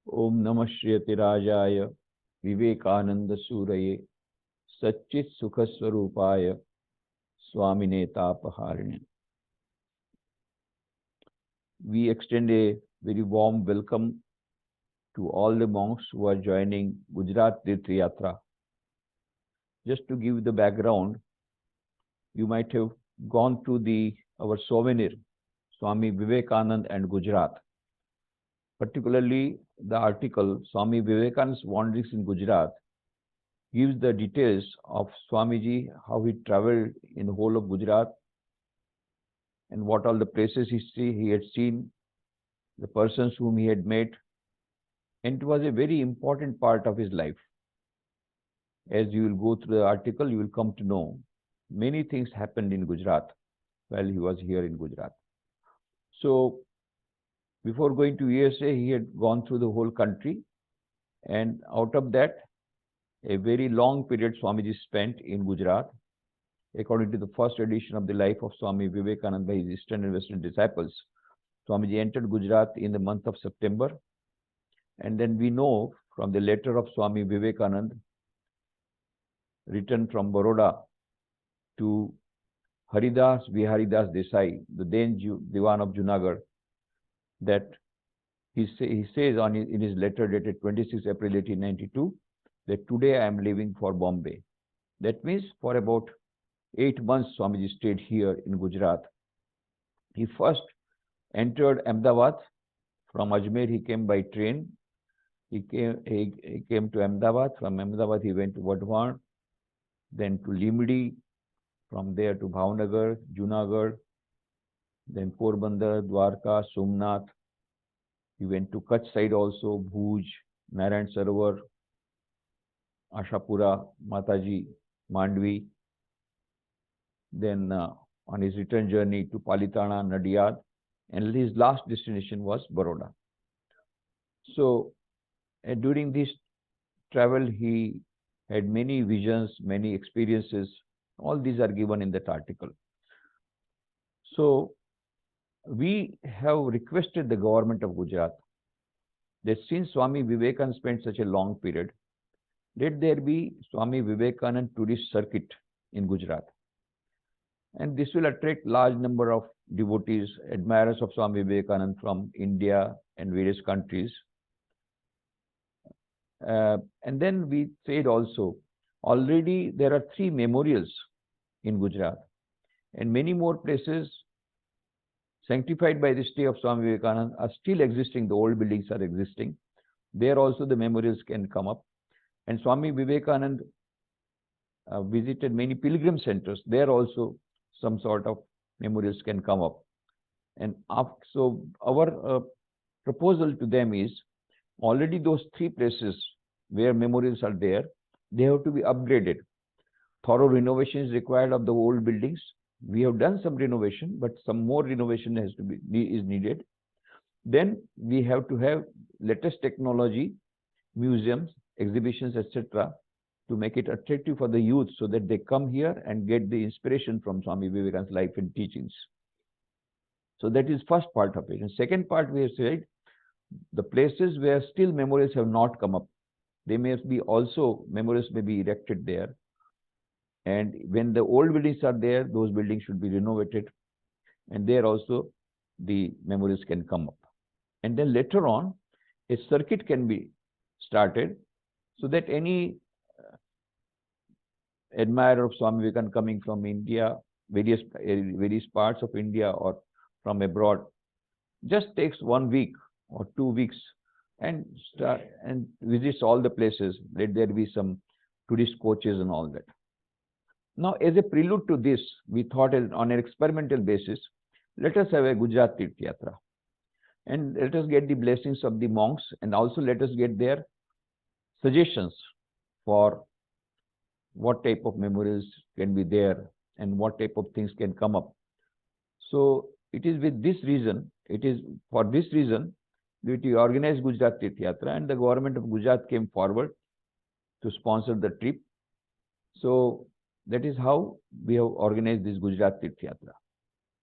Om Namah Shri Rajaya Vivekananda Suraye Satchit Sukhaswarupaya Swami Netapaharine. We extend a very warm welcome to all the monks who are joining Gujarat Tirth Yatra. Just to give the background, you might have gone through our souvenir, Swami Vivekananda and Gujarat. Particularly the article Swami Vivekananda's Wanderings in Gujarat gives the details of Swamiji, how he traveled in the whole of Gujarat and what all the places he had seen, the persons whom he had met, and it was a very important part of his life. As you will go through the article, you will come to know many things happened in Gujarat while he was here in Gujarat. So before going to USA, he had gone through the whole country, and out of that, a very long period Swamiji spent in Gujarat. According to the first edition of the life of Swami Vivekananda by his Eastern and Western disciples, Swamiji entered Gujarat in the month of September. And then we know from the letter of Swami Vivekananda, written from Baroda to Haridas Viharidas Desai, the then Diwan of Junagadh, that he says in his letter dated 26 April 1892, that today I am leaving for Bombay. That means for about 8 months Swamiji stayed here in Gujarat. He first entered Ahmedabad. From Ajmer he came by train. He came to Ahmedabad. From Ahmedabad he went to Vadhavan, then to Limdi, from there to Bhavnagar, Junagadh, then Porbandar, Dwarka, Somnath. He went to Kutch side also, Bhuj, Narayan Sarovar, Ashapura, Mataji, Mandvi. Then on his return journey to Palitana, Nadiyad, and his last destination was Baroda. So during this travel, he had many visions, many experiences. All these are given in that article. So we have requested the government of Gujarat that since Swami Vivekananda spent such a long period, let there be Swami Vivekananda tourist circuit in Gujarat. And this will attract large number of devotees, admirers of Swami Vivekananda from India and various countries. And then we said also, already there are 3 memorials in Gujarat, and many more places sanctified by the stay of Swami Vivekananda are still existing. The old buildings are existing. There also the memorials can come up. And Swami Vivekananda visited many pilgrim centers. There also some sort of memorials can come up. And so our proposal to them is, already those 3 places where memorials are there, they have to be upgraded. Thorough renovation is required of the old buildings. We have done some renovation, but some more renovation is needed. Then we have to have latest technology, museums, exhibitions, etc., to make it attractive for the youth so that they come here and get the inspiration from Swami Vivekananda's life and teachings. So that is first part of it. And second part, we have said, the places where still memorials have not come up, they may be also, memorials may be erected there. And when the old buildings are there, those buildings should be renovated. And there also the memorials can come up. And then later on, a circuit can be started so that any admirer of Swami Vivekananda coming from India, various parts of India or from abroad, just takes 1 week or 2 weeks and visits all the places. Let there be some tourist coaches and all that. Now, as a prelude to this, we thought on an experimental basis, let us have a Gujarat Tirth Yatra. And let us get the blessings of the monks, and also let us get their suggestions for what type of memorials can be there and what type of things can come up. So it is with this reason, for this reason that we organized Gujarat Tirth Yatra, and the government of Gujarat came forward to sponsor the trip. So that is how we have organized this Gujarat Tirth Yatra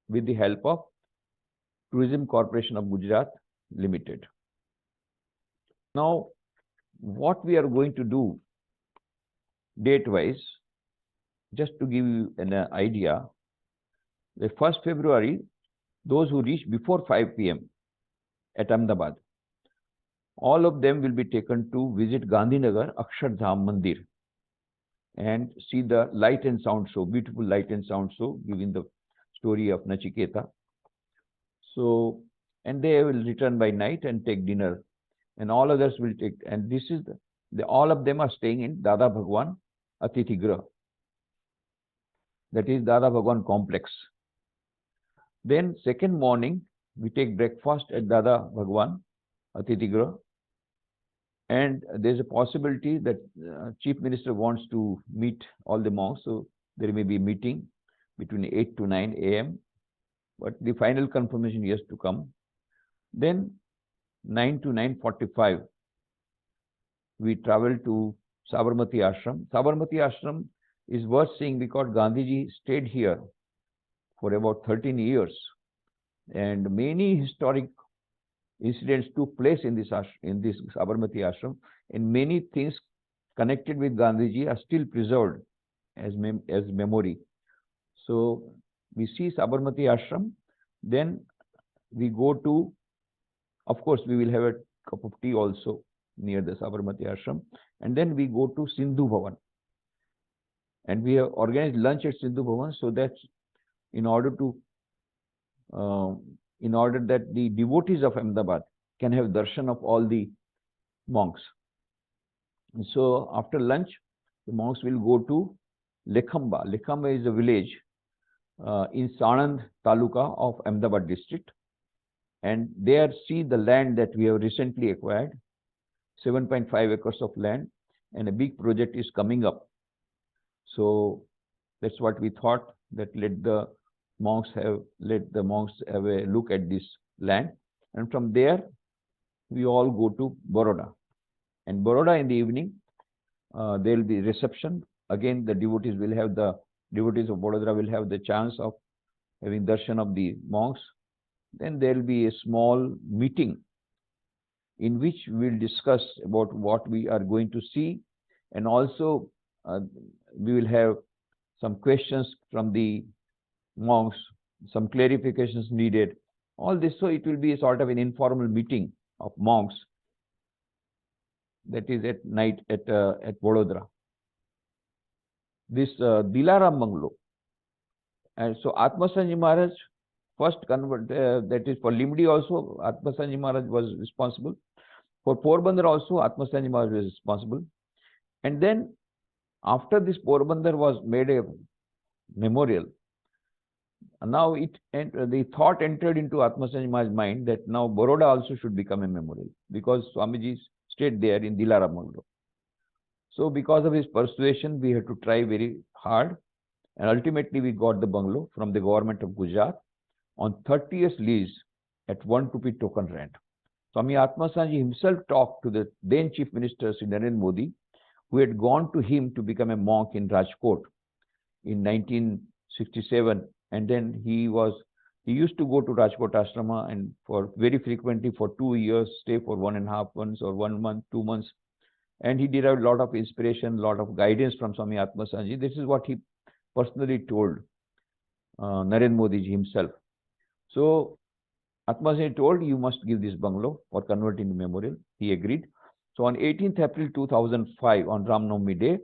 with the help of Tourism Corporation of Gujarat Limited. Now, what we are going to do date-wise, just to give you an idea, the 1st February, those who reach before 5 p.m. at Ahmedabad, all of them will be taken to visit Gandhinagar Akshardham Mandir and see the light and sound show, beautiful light and sound show, giving the story of Nachiketa. So, and they will return by night and take dinner, and all others will take, and this is all of them are staying in Dada Bhagwan Atithi Grah. That is Dada Bhagwan complex. Then 2nd morning, we take breakfast at Dada Bhagwan Atithi Grah. And there's a possibility that Chief Minister wants to meet all the monks. So there may be a meeting between 8 to 9 a.m. But the final confirmation is to come. Then 9 to 9:45, we travel to Sabarmati Ashram. Sabarmati Ashram is worth seeing because Gandhiji stayed here for about 13 years. And many historic incidents took place in this Sabarmati Ashram, and many things connected with Gandhiji are still preserved as memory. So we see Sabarmati Ashram, then we go to, of course, we will have a cup of tea also near the Sabarmati Ashram, and then we go to Sindhu Bhavan. And we have organized lunch at Sindhu Bhavan so that in order that the devotees of Ahmedabad can have darshan of all the monks. And so after lunch, the monks will go to Lekhamba. Lekhamba is a village in Sanand Taluka of Ahmedabad district. And there see the land that we have recently acquired, 7.5 acres of land, and a big project is coming up. So that's what we thought, that let the monks have a look at this land, and from there we all go to Baroda. And Baroda in the evening, there will be reception. Again, the devotees of Baroda will have the chance of having darshan of the monks. Then there will be a small meeting in which we will discuss about what we are going to see, and also we will have some questions from the monks, some clarifications needed, all this. So it will be a sort of an informal meeting of monks, that is at night at Vadodara. This Dilaram Bungalow. And so Atmasanji Maharaj first convert, that is for Limdi also, Atmasanji Maharaj was responsible. For Porbandar also, Atmasanji Maharaj was responsible. And then after this Porbandar was made a memorial, now the thought entered into Atmasanji Maharaj's mind that now Baroda also should become a memorial, because Swamiji stayed there in Dilaram Bungalow. So because of his persuasion, we had to try very hard, and ultimately we got the bungalow from the government of Gujarat on 30 years lease at 1 rupee token rent. Swami Atmasanji himself talked to the then Chief Minister Shri Narendra Modi, who had gone to him to become a monk in Rajkot in 1967, and then he used to go to Rajkot Ashrama, and for very frequently for 2 years stay for 1.5 months or 1 month, 2 months, and he derived a lot of inspiration, a lot of guidance from Swami Atmasanji. This is what he personally told Narendra Modi ji himself. So Atmasanji told, you must give this bungalow for converting to memorial. He agreed. So on 18th April 2005, on Ram Navami Day,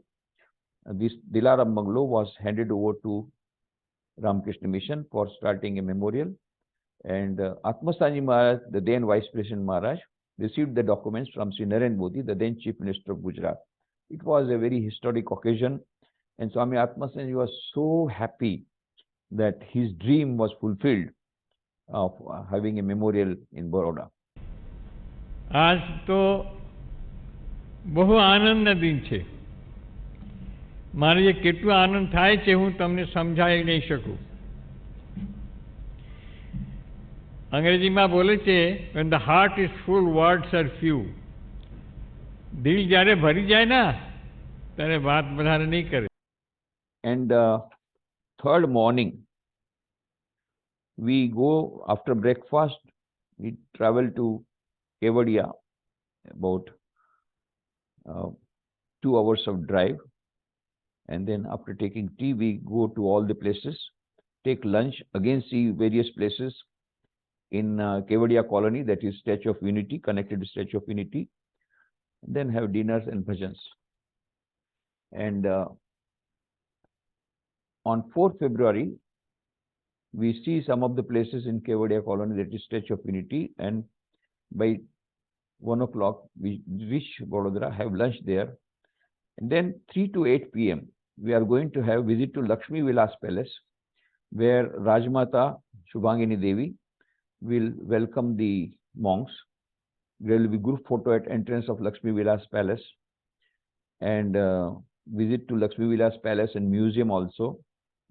this Dilaram bungalow was handed over to Ramakrishna Mission for starting a memorial. And Atmasanji Maharaj, the then Vice President Maharaj, received the documents from Sri Narendra Modi, the then Chief Minister of Gujarat. It was a very historic occasion, and Swami Atmasanji was so happy that his dream was fulfilled of having a memorial in Baroda. आज तो बहु आनंद दिन छे. मारे केटलो आनंद थाय छे हूँ तमने समझाई नहीं शकूँ. अंग्रेजी में बोले छे, when the heart is full, words are few. दिल जारे भरी जाए ना, तारे बात बढ़ाने नहीं करे. And third morning, we go after breakfast. We travel to Kevadia, about uh, 2 hours of drive, and then after taking tea, we go to all the places, take lunch, again see various places in Kevadia colony, that is Statue of Unity, connected to Statue of Unity, then have dinners and bhajans. And on 4th February, we see some of the places in Kevadia colony, that is Statue of Unity, and by 1 o'clock we reach Vadodara, have lunch there, and then 3 to 8 p.m. we are going to have visit to Lakshmi Vilas Palace, where Rajmata Shubhangini Devi will welcome the monks. There will be group photo at entrance of Lakshmi Vilas Palace, and visit to Lakshmi Vilas Palace and museum also.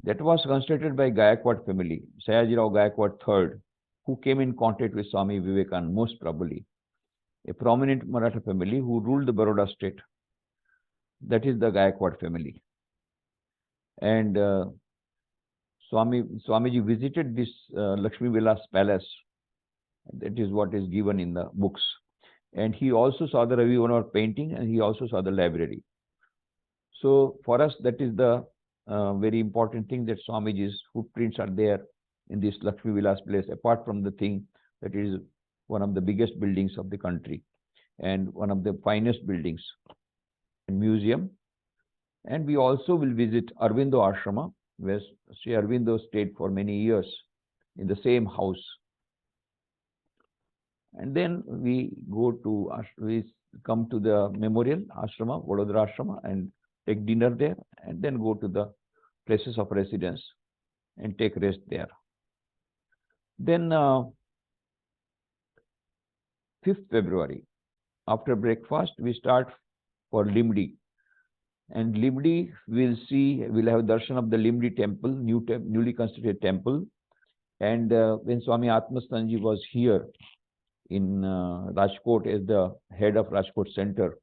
That was constructed by Gayakwad family, Sayajirao Gayakwad III, who came in contact with Swami Vivekananda, most probably. A prominent Maratha family who ruled the Baroda state. That is the Gayakwad family. And Swamiji visited this Lakshmi Vilas Palace. That is what is given in the books. And he also saw the Ravi Vanar painting, and he also saw the library. So for us, that is the very important thing, that Swamiji's footprints are there in this Lakshmi Vilas place, apart from the thing that is one of the biggest buildings of the country and one of the finest buildings and museum. And we also will visit Aurobindo Ashrama, where Sri Aurobindo stayed for many years in the same house. And then we come to the memorial ashrama, Vadodara Ashrama, and take dinner there, and then go to the places of residence and take rest there. Then 5th February, after breakfast, we start for Limdi. And Limdi, we'll have darshan of the Limdi temple, newly constructed temple. And when Swami Atmastanji was here in Rajkot as the head of Rajkot Center,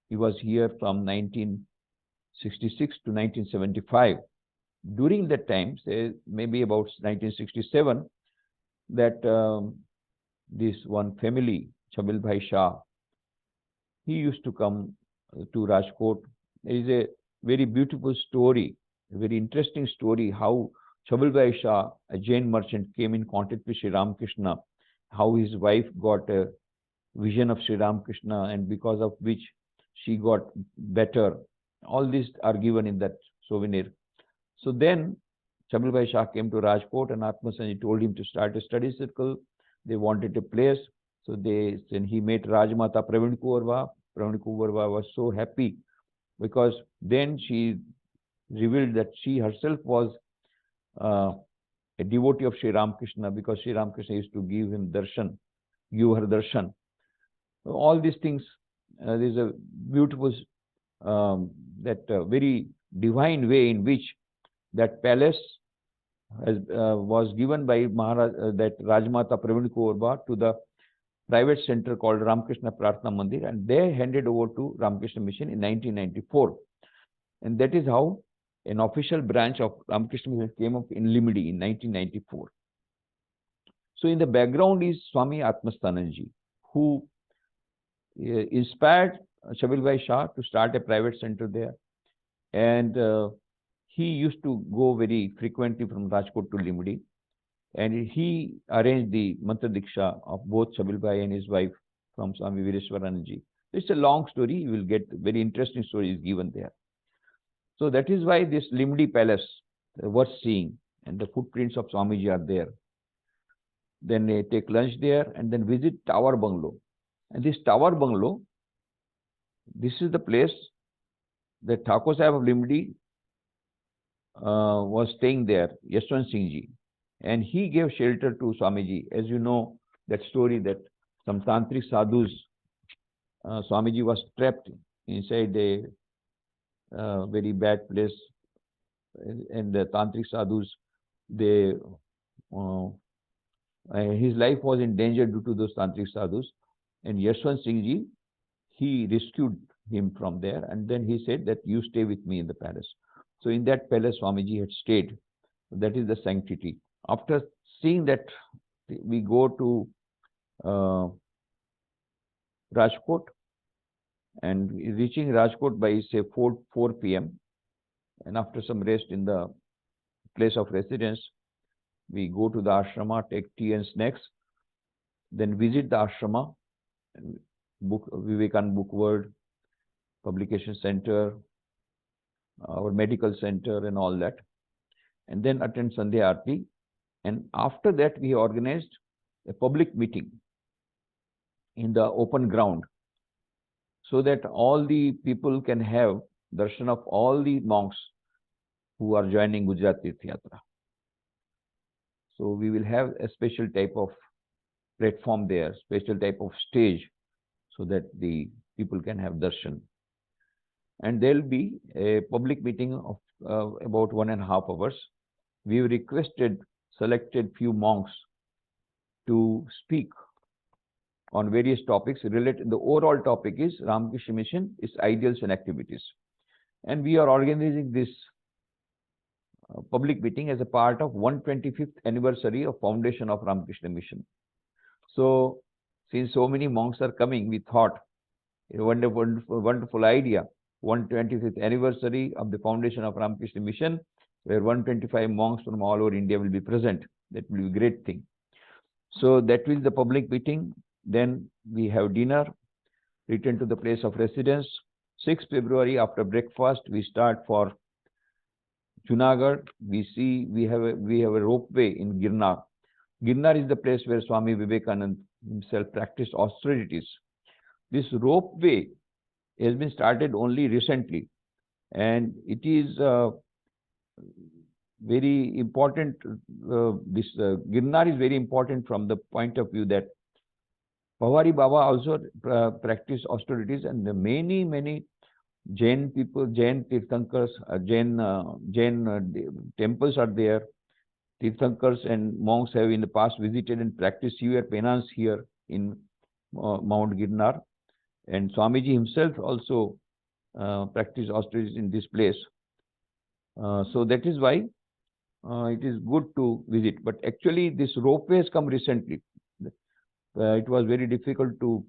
he was here from 1966 to 1975. During that time, say maybe about 1967, that this one family, Chabil Bhai Shah, he used to come to Rajkot. There is a very beautiful story, a very interesting story, how Chabil Bhai Shah, a Jain merchant, came in contact with Sri Ramakrishna, how his wife got a vision of Sri Ramakrishna, and because of which she got better. All these are given in that souvenir. So then Chabil Bhai Shah came to Rajkot, and Atmasanji told him to start a study circle. They wanted a place. So then he met Rajmata Pravin Kaurva. Pravin Kaurva was so happy, because then she revealed that she herself was a devotee of Sri Ramakrishna, because Sri Ramakrishna used to give her darshan. So all these things, there is a beautiful, very divine way in which that palace was given by Maharaj, that Rajmata Pravin Kaurva, to the private center called Ramakrishna Prarthana Mandir, and they handed over to Ramakrishna Mission in 1994. And that is how an official branch of Ramakrishna Mission came up in Limdi in 1994. So in the background is Swami Atmastananji, who inspired Chabil Bhai Shah to start a private center there. And he used to go very frequently from Rajkot to Limdi. And he arranged the Mantra Diksha of both Chabil Bhai and his wife from Swami Nikhileshwarananda. It's a long story. You will get very interesting stories given there. So that is why this Limdi Palace worth seeing, and the footprints of Swamiji are there. Then they take lunch there and then visit Tower Bungalow. And this Tower Bungalow, this is the place that Thakur Sahib of Limdi was staying there, Yashwant Singh Ji. And he gave shelter to Swamiji. As you know, that story that some tantric sadhus, Swamiji was trapped inside a very bad place, and the tantric sadhus, his life was in danger due to those tantric sadhus. And Yashwant Singh Ji, he rescued him from there, and then he said that you stay with me in the palace. So in that palace, Swamiji had stayed. That is the sanctity. After seeing that, we go to Rajkot, and reaching Rajkot by say 4 p.m. And after some rest in the place of residence, we go to the ashrama, take tea and snacks, then visit the ashrama, book Vivekananda Book World, Publication Center, our medical center and all that, and then attend Sandhya Aarti. And after that, we organized a public meeting in the open ground so that all the people can have darshan of all the monks who are joining Gujarat Tirth Yatra. So we will have a special type of platform there, special type of stage, so that the people can have darshan. And there will be a public meeting of about 1.5 hours. We requested selected few monks to speak on various topics related. The overall topic is Ramakrishna Mission, its ideals and activities. And we are organizing this public meeting as a part of 125th anniversary of foundation of Ramakrishna Mission. So, since so many monks are coming, we thought a wonderful idea. 125th anniversary of the foundation of Ramakrishna Mission, where 125 monks from all over India will be present. That will be a great thing. So that will be the public meeting. Then we have dinner, return to the place of residence. 6th February after breakfast, we start for Junagadh. We have a ropeway in Girnar. Girnar is the place where Swami Vivekananda himself practiced austerities. This ropeway has been started only recently, and it is very important. Girnar is very important from the point of view that Pavari Baba also practiced austerities, and the many Jain people, Jain Tirthankars, Jain temples are there. Tirthankars and monks have in the past visited and practiced severe penance here in Mount Girnar. And Swamiji himself also practiced austerities in this place. So that is why it is good to visit. But actually, this ropeway has come recently. It was very difficult to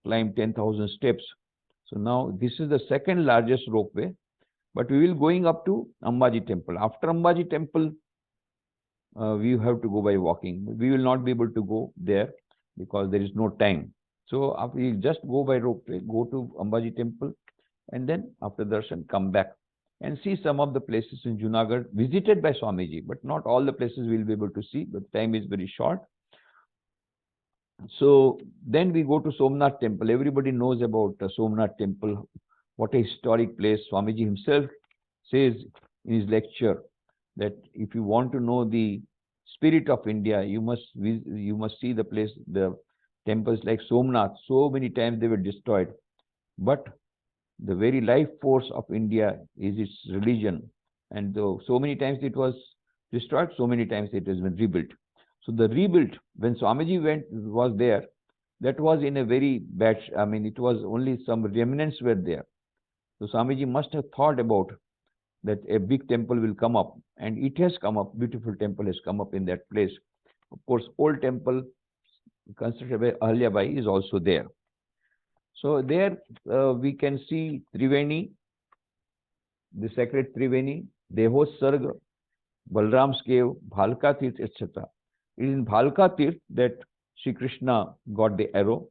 climb 10,000 steps. So now this is the second largest ropeway. But we will going up to Ambaji temple. After Ambaji temple, we have to go by walking. We will not be able to go there because there is no time. So we just go by ropeway, go to Ambaji temple, and then after darshan come back and see some of the places in Junagadh visited by Swamiji, but not all the places we will be able to see, but time is very short. So then we go to Somnath temple. Everybody knows about Somnath temple. What a historic place. Swamiji himself says in his lecture that if you want to know the spirit of India, you must see the place, the temples like Somnath. So many times they were destroyed, but the very life force of India is its religion, and so many times it was destroyed, so many times it has been rebuilt. So the rebuilt, when Swamiji was there, that was in a very bad, it was only some remnants were there. So Swamiji must have thought about that a big temple will come up, and it has come up. Beautiful temple has come up in that place. Of course, old temple constructed by Ahalyabai is also there. So there we can see Triveni, the sacred Triveni, Dehos Sarga, Balram's cave, Bhalka Tirth, etc. It is in Bhalka Tirth that Sri Krishna got the arrow,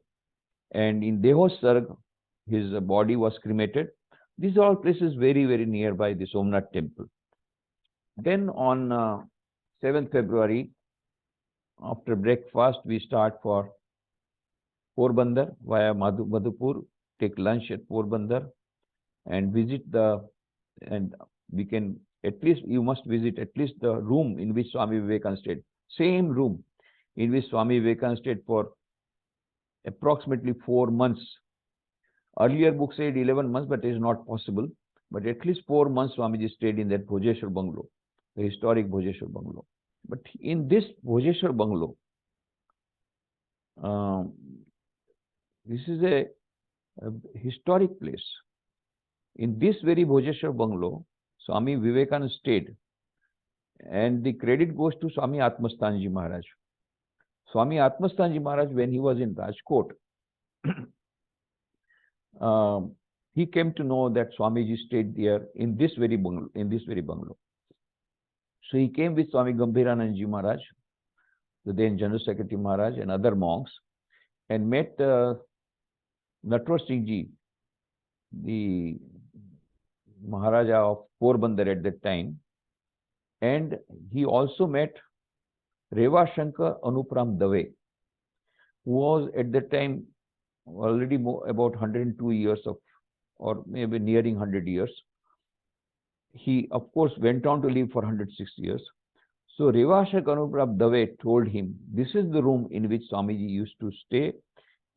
and in Dehos Sarga his body was cremated. These are all places very nearby the Somnath temple. Then on 7th February, after breakfast, we start for Porbandar via Madhupur, take lunch at Porbandar and visit we can you must visit at least the room in which Swami Vivekananda stayed. Same room in which Swami Vivekananda stayed for approximately 4 months. Earlier book said 11 months, but it is not possible. But at least 4 months Swamiji stayed in that Bhojeshwar bungalow, the historic Bhojeshwar bungalow. But in this Bhojeshwar bungalow, this is a historic place. In this very Bhojeshwar bungalow, Swami Vivekananda stayed, and the credit goes to Swami Atmasthanji Maharaj. Swami Atmasthanji Maharaj, when he was in Rajkot, he came to know that Swamiji stayed there in this very bungalow. So he came with Swami Gambhiranandji Maharaj, the then General Secretary Maharaj, and other monks, and met Natwar Singh Ji, the Maharaja of Porbandar at that time, and he also met Reva Shankar Anupram Dave, who was at that time already about 102 years of, or maybe nearing 100 years. He, of course, went on to live for 106 years. So Reva Shankar Anupram Dave told him, this is the room in which Swamiji used to stay,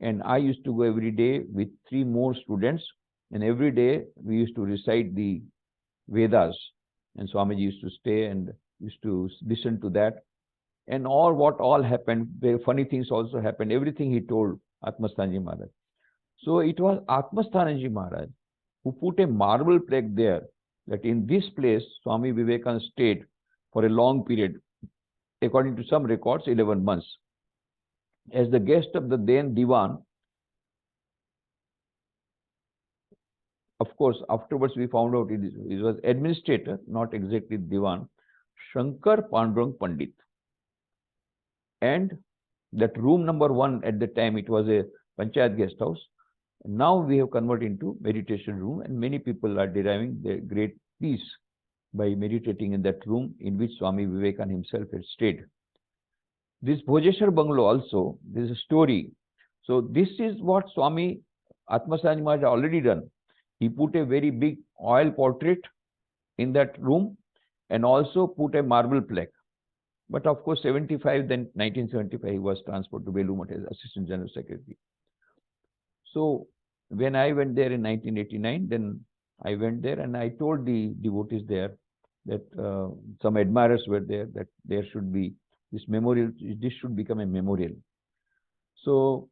and I used to go every day with 3 more students, and every day we used to recite the Vedas, and Swamiji used to stay and used to listen to that. And what all happened, very funny things also happened, everything he told Atmasthanji Maharaj. So it was Atmasthanji Maharaj who put a marble plaque there, that in this place Swami Vivekananda stayed for a long period, according to some records, 11 months, as the guest of the then Diwan. Of course, afterwards we found out it was administrator, not exactly Diwan, Shankar Pandurang Pandit. And that room number 1 at the time, it was a Panchayat guest house. Now we have converted into meditation room, and many people are deriving their great peace by meditating in that room in which Swami Vivekananda himself had stayed. This Bhojeshwar bungalow also, there is a story. So this is what Swami Atmaswami Maharaj already done. He put a very big oil portrait in that room and also put a marble plaque. But of course, 1975, he was transferred to Velumata as Assistant General Secretary. So when I went there in 1989, then I went there and I told the devotees there that some admirers were there, that there should be this memorial, this should become a memorial. So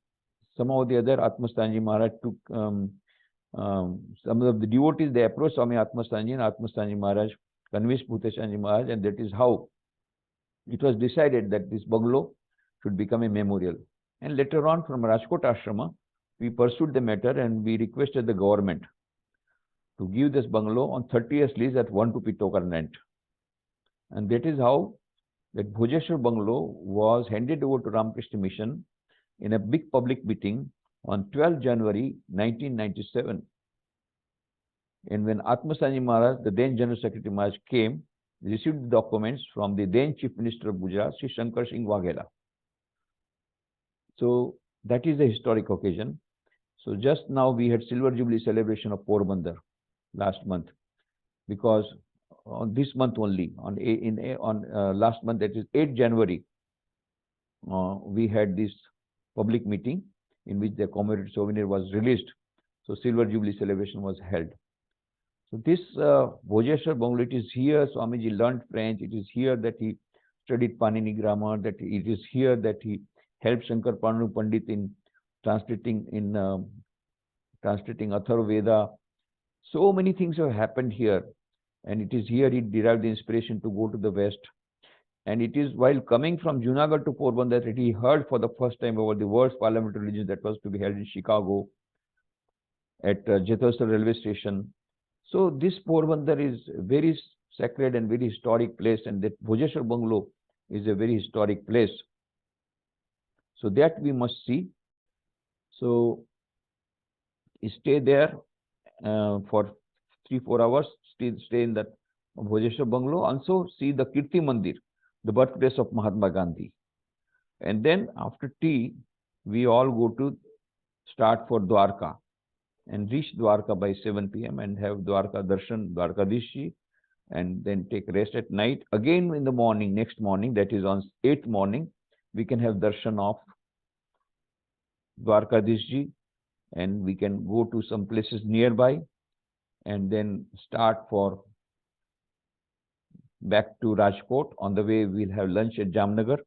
somehow the other Atmasthanji Maharaj took some of the devotees, they approached Swami Atmasthanji, and Atmasthanji Maharaj convinced Bhuteshanji Maharaj, and that is how it was decided that this bungalow should become a memorial. And later on, from Rajkot Ashrama, we pursued the matter and we requested the government to give this bungalow on 30 years lease at 1 rupee token rent. And that is how that Bhojeshwar bungalow was handed over to Ramakrishna Mission in a big public meeting on 12 January 1997. And when Atmaswami Maharaj, the then General Secretary Maharaj, came, received the documents from the then Chief Minister of Gujarat, Sri Shankar Singh Waghela. So that is a historic occasion. So just now we had Silver Jubilee celebration of Porbandar last month, because on this month only, on last month, that is 8 January, we had this public meeting in which the commemorative souvenir was released. So Silver Jubilee celebration was held. So this Bhojeshwar bungalow, it is here Swamiji learned French. It is here that he studied Panini grammar. That it is here that he helped Shankar Pandurang Pandit in translating Atharva Veda. So many things have happened here, and it is here he derived the inspiration to go to the West. And it is while coming from Junagadh to Porbandar that he heard for the first time about the world's parliamentary religion that was to be held in Chicago at Jethwestal railway station. So this Porbandar is very sacred and very historic place, and that Bhojeshwar bungalow is a very historic place. So that we must see. So stay there for 3-4 hours. Stay in that Bhojeshwar bungalow. Also see the Kirti Mandir, the birthplace of Mahatma Gandhi. And then after tea, we all go to start for Dwarka and reach Dwarka by 7 p.m. and have Dwarka Darshan, Dwarkadishji, and then take rest at night. Again in the morning, next morning, that is on 8th morning, we can have darshan of Dwarkadishji, and we can go to some places nearby and then start for back to Rajkot. On the way, we'll have lunch at Jamnagar,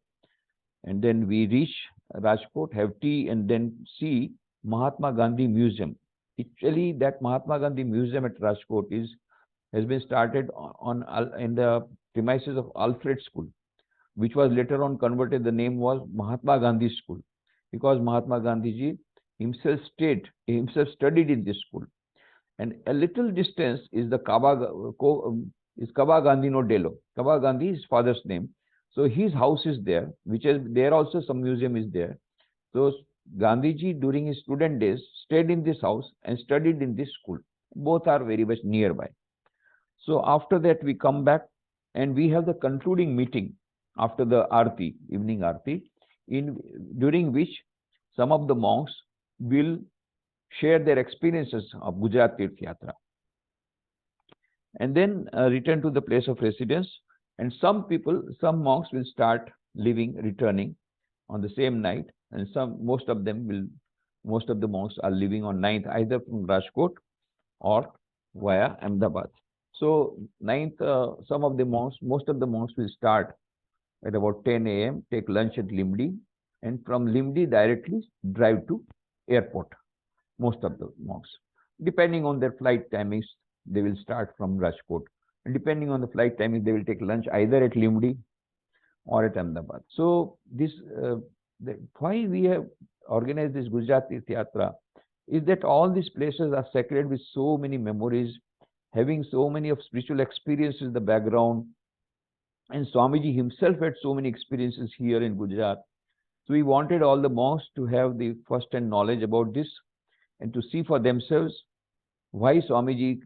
and then we reach Rajkot, have tea, and then see Mahatma Gandhi Museum. Actually, that Mahatma Gandhi Museum at Rajkot has been started in the premises of Alfred School, which was later on converted. The name was Mahatma Gandhi School, because Mahatma Gandhi ji, himself studied in this school. And a little distance is the Kaba Gandhi no Delo. Kaba Gandhi is his father's name. So his house is there, which is there also some museum is there. So Gandhiji during his student days stayed in this house and studied in this school. Both are very much nearby. So after that we come back and we have the concluding meeting after the Aarti, evening Aarti, during which some of the monks will share their experiences of Gujarat Tirth Yatra and then return to the place of residence. And some monks will start returning on the same night, and most of the monks are leaving on 9th, either from Rajkot or via Ahmedabad. So 9th, most of the monks will start at about 10 a.m., take lunch at Limdi, and from Limdi directly drive to airport. Most of the monks, depending on their flight timings, they will start from Rajkot. And depending on the flight timing, they will take lunch either at Limdi or at Ahmedabad. So why we have organized this Gujarat Tirth Yatra is that all these places are sacred with so many memories, having so many of spiritual experiences in the background. And Swamiji himself had so many experiences here in Gujarat. So we wanted all the monks to have the first-hand knowledge about this and to see for themselves why Swamiji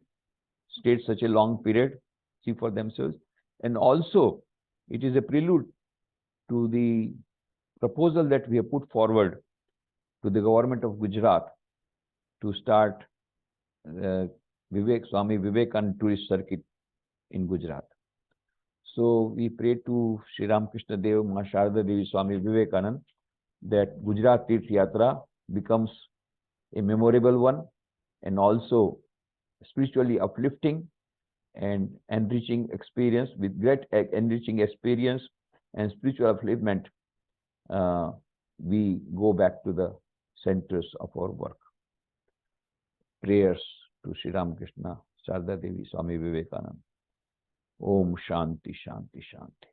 stayed such a long period, see for themselves. And also, it is a prelude to the proposal that we have put forward to the government of Gujarat to start Swami Vivekananda tourist circuit in Gujarat. So we pray to Shri Ramakrishna Dev, Ma Sharda Devi, Swami Vivekananda that Gujarat Tirth Yatra becomes a memorable one and also spiritually uplifting and enriching experience. With great enriching experience and spiritual upliftment, we go back to the centers of our work. Prayers to Shri Ramakrishna, Sharda Devi, Swami Vivekananda. Om Shanti, Shanti, Shanti.